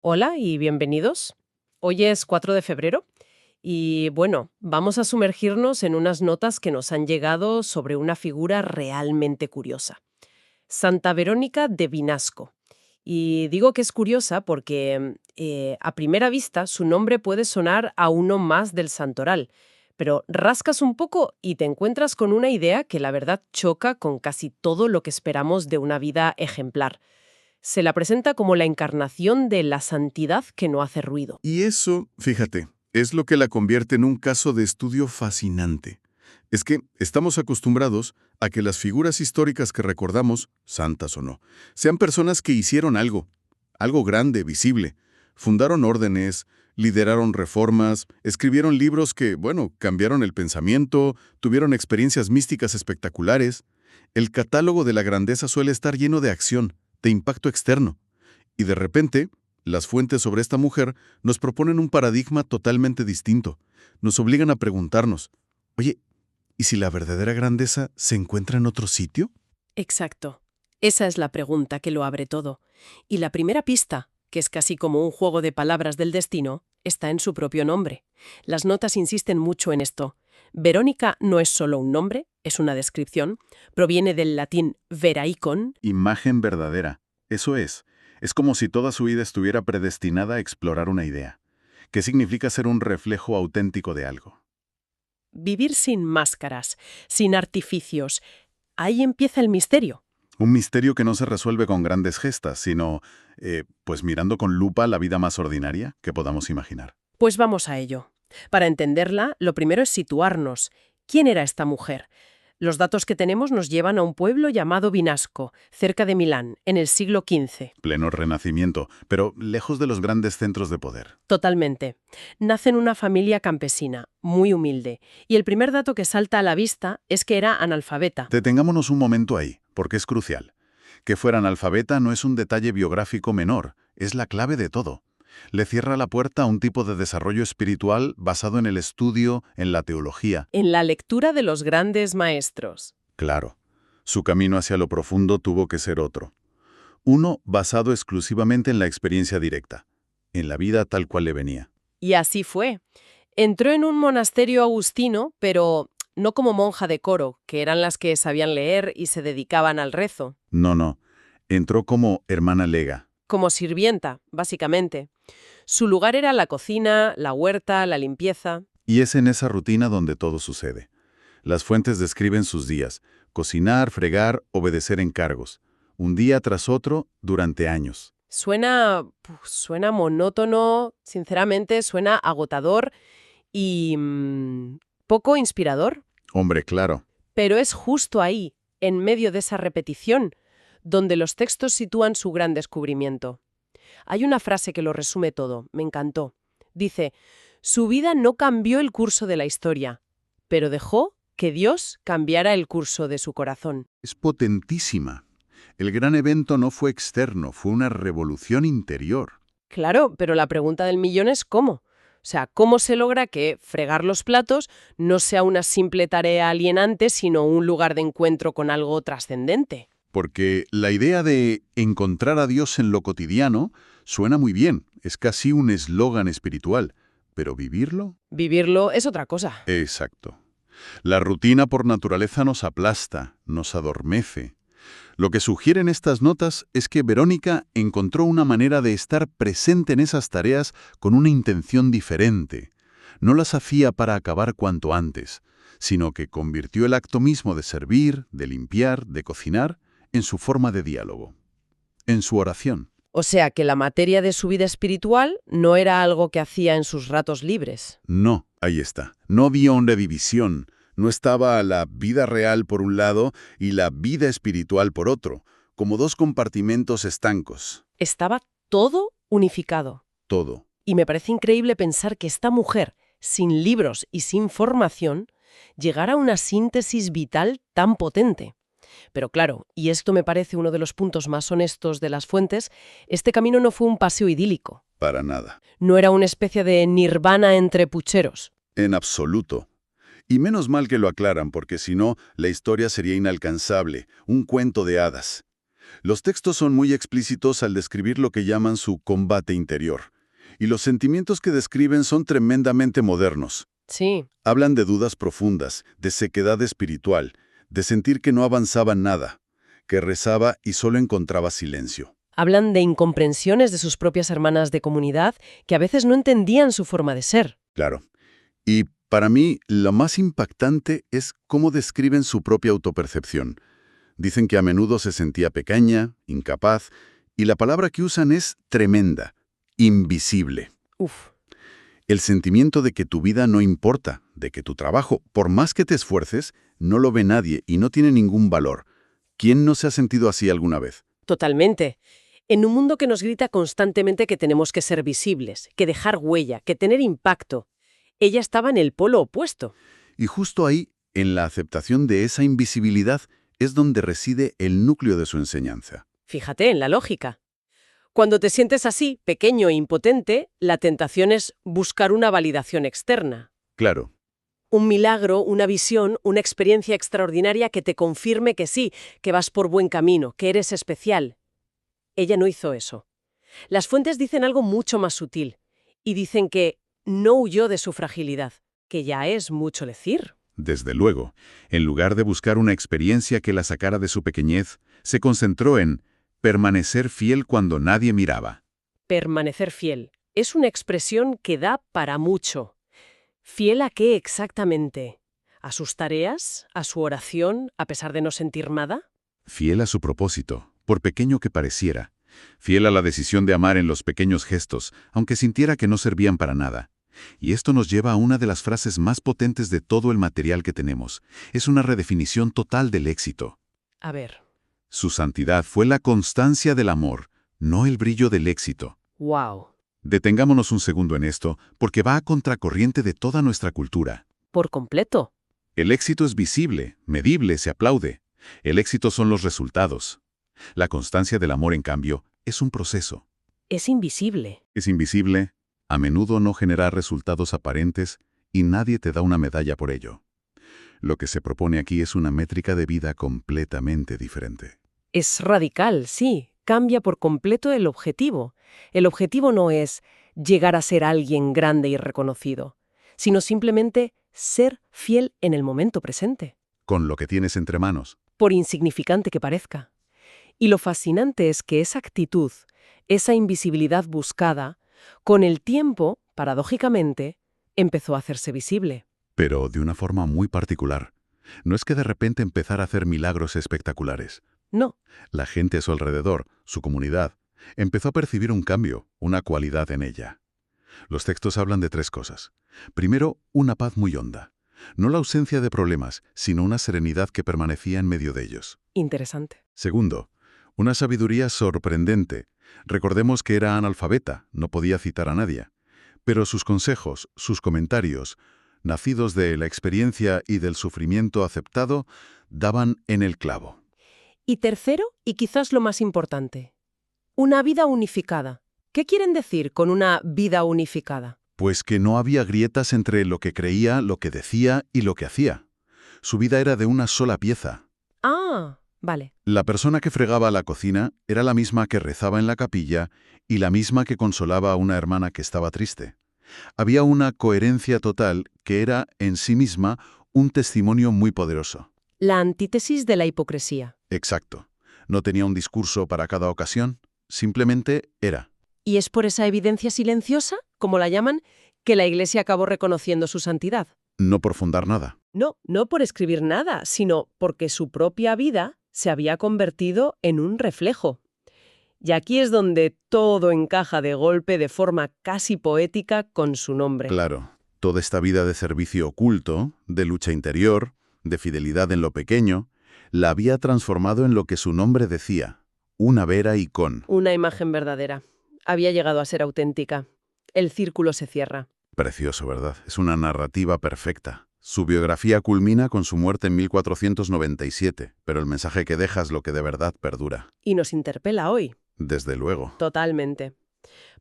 Hola y bienvenidos. Hoy es 4 de febrero y bueno, vamos a sumergirnos en unas notas que nos han llegado sobre una figura realmente curiosa. Santa Verónica de Vinasco. Y digo que es curiosa porque a primera vista su nombre puede sonar a uno más del santoral, pero rascas un poco y te encuentras con una idea que la verdad choca con casi todo lo que esperamos de una vida ejemplar. Se la presenta como la encarnación de la santidad que no hace ruido. Y eso, fíjate, es lo que la convierte en un caso de estudio fascinante. Es que estamos acostumbrados a que las figuras históricas que recordamos, santas o no, sean personas que hicieron algo grande, visible. Fundaron órdenes, lideraron reformas, escribieron libros que, bueno, cambiaron el pensamiento, tuvieron experiencias místicas espectaculares. El catálogo de la grandeza suele estar lleno de acción, de impacto externo. Y de repente, las fuentes sobre esta mujer nos proponen un paradigma totalmente distinto. Nos obligan a preguntarnos, oye, ¿y si la verdadera grandeza se encuentra en otro sitio? Exacto. Esa es la pregunta que lo abre todo. Y la primera pista, que es casi como un juego de palabras del destino, está en su propio nombre. Las notas insisten mucho en esto. Verónica no es solo un nombre, es una descripción, proviene del latín veraicon. Imagen verdadera. Eso es. Es como si toda su vida estuviera predestinada a explorar una idea. ¿Qué significa ser un reflejo auténtico de algo? Vivir sin máscaras, sin artificios. Ahí empieza el misterio. Un misterio que no se resuelve con grandes gestas, sino, pues mirando con lupa la vida más ordinaria que podamos imaginar. Pues vamos a ello. Para entenderla, lo primero es situarnos. ¿Quién era esta mujer? Los datos que tenemos nos llevan a un pueblo llamado Vinasco, cerca de Milán, en el siglo XV. Pleno renacimiento, pero lejos de los grandes centros de poder. Totalmente. Nace en una familia campesina, muy humilde, y el primer dato que salta a la vista es que era analfabeta. Detengámonos un momento ahí, porque es crucial. Que fuera analfabeta no es un detalle biográfico menor, es la clave de todo. Le cierra la puerta a un tipo de desarrollo espiritual basado en el estudio, en la teología. En la lectura de los grandes maestros. Claro, su camino hacia lo profundo tuvo que ser otro. Uno basado exclusivamente en la experiencia directa, en la vida tal cual le venía. Y así fue. Entró en un monasterio agustino, pero no como monja de coro, que eran las que sabían leer y se dedicaban al rezo. No, entró como hermana lega. Como sirvienta, básicamente. Su lugar era la cocina, la huerta, la limpieza. Y es en esa rutina donde todo sucede. Las fuentes describen sus días: cocinar, fregar, obedecer encargos. Un día tras otro, durante años. Suena monótono, sinceramente, suena agotador y poco inspirador. Hombre, claro. Pero es justo ahí, en medio de esa repetición, donde los textos sitúan su gran descubrimiento. Hay una frase que lo resume todo, me encantó. Dice, su vida no cambió el curso de la historia, pero dejó que Dios cambiara el curso de su corazón. Es potentísima. El gran evento no fue externo, fue una revolución interior. Claro, pero la pregunta del millón es ¿cómo? O sea, ¿cómo se logra que fregar los platos no sea una simple tarea alienante, sino un lugar de encuentro con algo trascendente? Porque la idea de encontrar a Dios en lo cotidiano suena muy bien, es casi un eslogan espiritual. ¿Pero vivirlo? Vivirlo es otra cosa. Exacto. La rutina por naturaleza nos aplasta, nos adormece. Lo que sugieren estas notas es que Verónica encontró una manera de estar presente en esas tareas con una intención diferente. No las hacía para acabar cuanto antes, sino que convirtió el acto mismo de servir, de limpiar, de cocinar, en su forma de diálogo, en su oración. O sea, que la materia de su vida espiritual no era algo que hacía en sus ratos libres. No, ahí está. No había una división. No estaba la vida real por un lado y la vida espiritual por otro, como dos compartimentos estancos. Estaba todo unificado. Todo. Y me parece increíble pensar que esta mujer, sin libros y sin formación, llegara a una síntesis vital tan potente. Pero claro, y esto me parece uno de los puntos más honestos de las fuentes, este camino no fue un paseo idílico. Para nada. No era una especie de nirvana entre pucheros. En absoluto. Y menos mal que lo aclaran, porque si no, la historia sería inalcanzable, un cuento de hadas. Los textos son muy explícitos al describir lo que llaman su combate interior. Y los sentimientos que describen son tremendamente modernos. Sí. Hablan de dudas profundas, de sequedad espiritual, de sentir que no avanzaba en nada, que rezaba y solo encontraba silencio. Hablan de incomprensiones de sus propias hermanas de comunidad que a veces no entendían su forma de ser. Claro. Y para mí, lo más impactante es cómo describen su propia autopercepción. Dicen que a menudo se sentía pequeña, incapaz, y la palabra que usan es tremenda, invisible. Uf. El sentimiento de que tu vida no importa, de que tu trabajo, por más que te esfuerces, no lo ve nadie y no tiene ningún valor. ¿Quién no se ha sentido así alguna vez? Totalmente. En un mundo que nos grita constantemente que tenemos que ser visibles, que dejar huella, que tener impacto, ella estaba en el polo opuesto. Y justo ahí, en la aceptación de esa invisibilidad, es donde reside el núcleo de su enseñanza. Fíjate en la lógica. Cuando te sientes así, pequeño e impotente, la tentación es buscar una validación externa. Claro, Un milagro, una visión, una experiencia extraordinaria que te confirme que sí, que vas por buen camino, que eres especial. Ella no hizo eso. Las fuentes dicen algo mucho más sutil, y dicen que no huyó de su fragilidad, que ya es mucho decir. desde luego. En lugar de buscar una experiencia que la sacara de su pequeñez, se concentró en permanecer fiel cuando nadie miraba. Permanecer fiel. Es una expresión que da para mucho. ¿Fiel a qué exactamente? ¿A sus tareas? ¿A su oración, a pesar de no sentir nada? Fiel a su propósito, por pequeño que pareciera. Fiel a la decisión de amar en los pequeños gestos, aunque sintiera que no servían para nada. Y esto nos lleva a una de las frases más potentes de todo el material que tenemos. Es una redefinición total del éxito. A ver. Su santidad fue la constancia del amor, no el brillo del éxito. ¡Wow! Detengámonos un segundo en esto, porque va a contracorriente de toda nuestra cultura. Por completo. El éxito es visible, medible, se aplaude. El éxito son los resultados. La constancia del amor, en cambio, es un proceso. Es invisible. Es invisible, a menudo no genera resultados aparentes y nadie te da una medalla por ello. Lo que se propone aquí es una métrica de vida completamente diferente. Es radical, sí. Cambia por completo el objetivo. El objetivo no es llegar a ser alguien grande y reconocido, sino simplemente ser fiel en el momento presente, Con lo que tienes entre manos. por insignificante que parezca. Y lo fascinante es que esa actitud, esa invisibilidad buscada, con el tiempo, paradójicamente, empezó a hacerse visible. Pero de una forma muy particular. No es que de repente empezara a hacer milagros espectaculares. No, La gente a su alrededor, su comunidad, empezó a percibir un cambio, una cualidad en ella. Los textos hablan de tres cosas. Primero, una paz muy honda. No la ausencia de problemas, sino una serenidad que permanecía en medio de ellos. interesante. Segundo, una sabiduría sorprendente. Recordemos que era analfabeta, no podía citar a nadie. Pero sus consejos, sus comentarios, nacidos de la experiencia y del sufrimiento aceptado, daban en el clavo. Y tercero, y quizás lo más importante, una vida unificada. ¿Qué quieren decir con una vida unificada? Pues que no había grietas entre lo que creía, lo que decía y lo que hacía. Su vida era de una sola pieza. Ah, vale. La persona que fregaba la cocina era la misma que rezaba en la capilla y la misma que consolaba a una hermana que estaba triste. Había una coherencia total que era, en sí misma, un testimonio muy poderoso. La antítesis de la hipocresía. Exacto. No tenía un discurso para cada ocasión, simplemente era. Y es por esa evidencia silenciosa, como la llaman, que la Iglesia acabó reconociendo su santidad. No por fundar nada. No, no por escribir nada, sino porque su propia vida se había convertido en un reflejo. Y aquí es donde todo encaja de golpe de forma casi poética con su nombre. Claro, toda esta vida de servicio oculto, de lucha interior, de fidelidad en lo pequeño, la había transformado en lo que su nombre decía, una vera icón. Una imagen verdadera. Había llegado a ser auténtica. El círculo se cierra. Precioso, ¿verdad? Es una narrativa perfecta. Su biografía culmina con su muerte en 1497, pero el mensaje que deja es lo que de verdad perdura. Y nos interpela hoy. Desde luego. Totalmente.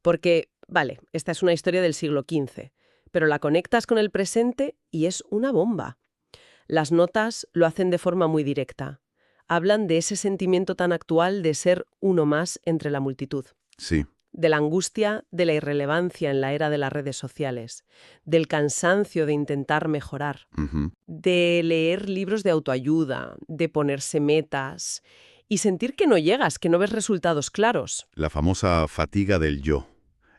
Porque, vale, esta es una historia del siglo XV, pero la conectas con el presente y es una bomba. Las notas lo hacen de forma muy directa. Hablan de ese sentimiento tan actual de ser uno más entre la multitud, Sí, de la angustia de la irrelevancia en la era de las redes sociales, del cansancio de intentar mejorar, ujú, de leer libros de autoayuda, de ponerse metas y sentir que no llegas, que no ves resultados claros. la famosa fatiga del yo.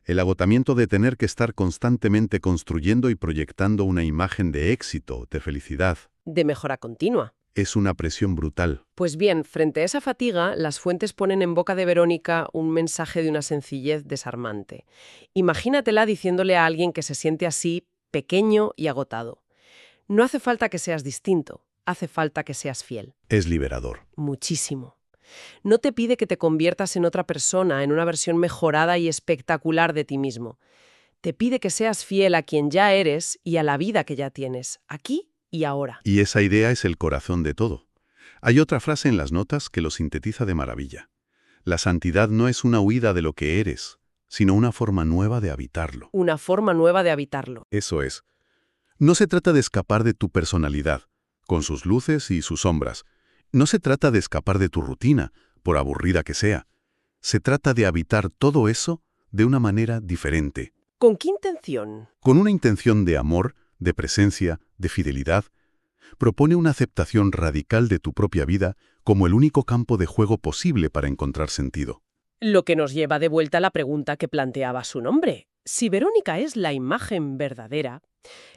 El agotamiento de tener que estar constantemente construyendo y proyectando una imagen de éxito, de felicidad. De mejora continua. Es una presión brutal. Pues bien, frente a esa fatiga, las fuentes ponen en boca de Verónica un mensaje de una sencillez desarmante. Imagínatela diciéndole a alguien que se siente así, pequeño y agotado. No hace falta que seas distinto, hace falta que seas fiel. Es liberador. Muchísimo. No te pide que te conviertas en otra persona, en una versión mejorada y espectacular de ti mismo. Te pide que seas fiel a quien ya eres y a la vida que ya tienes, aquí y ahora. Y esa idea es el corazón de todo. Hay otra frase en las notas que lo sintetiza de maravilla. La santidad no es una huida de lo que eres, sino una forma nueva de habitarlo. Una forma nueva de habitarlo. Eso es. No se trata de escapar de tu personalidad, con sus luces y sus sombras. No se trata de escapar de tu rutina, por aburrida que sea. Se trata de habitar todo eso de una manera diferente, ¿Con qué intención? con una intención de amor, de presencia, de fidelidad. Propone una aceptación radical de tu propia vida como el único campo de juego posible para encontrar sentido. Lo que nos lleva de vuelta a la pregunta que planteaba su nombre. Si Verónica es la imagen verdadera,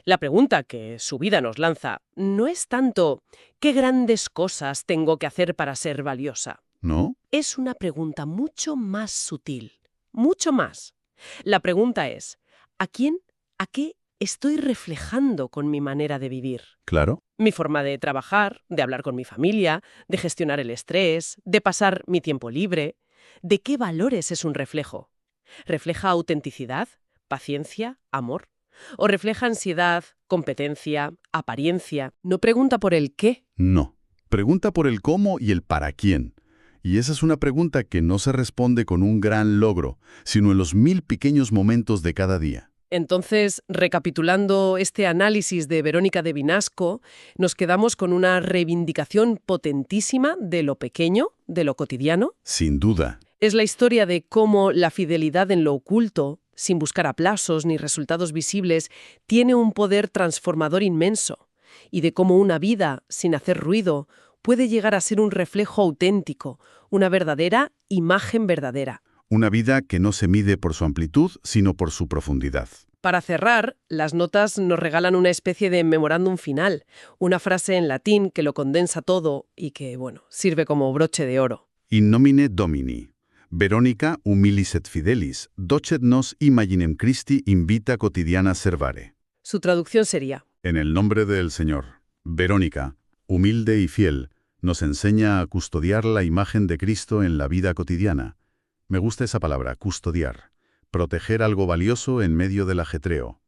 la pregunta que su vida nos lanza no es tanto ¿qué grandes cosas tengo que hacer para ser valiosa? ¿No? Es una pregunta mucho más sutil, mucho más. La pregunta es ¿a quién, a qué estoy reflejando con mi manera de vivir? Claro. Mi forma de trabajar, de hablar con mi familia, de gestionar el estrés, de pasar mi tiempo libre. ¿De qué valores es un reflejo? ¿Refleja autenticidad, paciencia, amor? ¿O refleja ansiedad, competencia, apariencia? No pregunta por el qué. No. Pregunta por el cómo y el para quién. Y esa es una pregunta que no se responde con un gran logro, sino en los 1000 pequeños momentos de cada día. Entonces, recapitulando este análisis de Verónica de Vinasco, nos quedamos con una reivindicación potentísima de lo pequeño, de lo cotidiano. Sin duda. Es la historia de cómo la fidelidad en lo oculto, sin buscar aplausos ni resultados visibles, tiene un poder transformador inmenso, y de cómo una vida, sin hacer ruido, puede llegar a ser un reflejo auténtico, una verdadera imagen verdadera. Una vida que no se mide por su amplitud, sino por su profundidad. Para cerrar, las notas nos regalan una especie de memorándum final, una frase en latín que lo condensa todo y que, sirve como broche de oro. In nomine Domini. Verónica humilis et fidelis, docet nos imaginem Christi invita quotidiana servare. Su traducción sería: En el nombre del Señor, Verónica, humilde y fiel, nos enseña a custodiar la imagen de Cristo en la vida cotidiana. Me gusta esa palabra, custodiar. Proteger algo valioso en medio del ajetreo.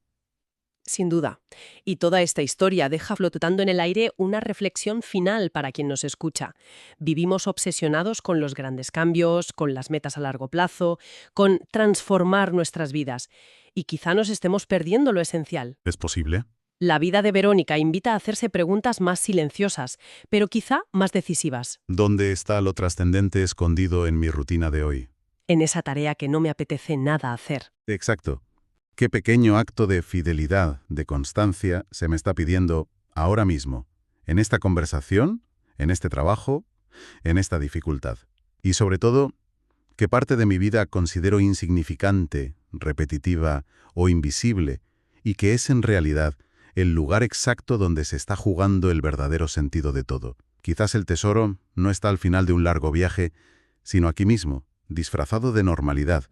sin duda. Y toda esta historia deja flotando en el aire una reflexión final para quien nos escucha. Vivimos obsesionados con los grandes cambios, con las metas a largo plazo, con transformar nuestras vidas. Y quizá nos estemos perdiendo lo esencial. ¿Es posible? La vida de Verónica invita a hacerse preguntas más silenciosas, pero quizá más decisivas. ¿Dónde está lo trascendente escondido en mi rutina de hoy? En esa tarea que no me apetece nada hacer. Exacto. ¿Qué pequeño acto de fidelidad, de constancia, se me está pidiendo ahora mismo, en esta conversación, en este trabajo, en esta dificultad? Y sobre todo, ¿qué parte de mi vida considero insignificante, repetitiva o invisible, y que es en realidad el lugar exacto donde se está jugando el verdadero sentido de todo? Quizás el tesoro no está al final de un largo viaje, sino aquí mismo, disfrazado de normalidad,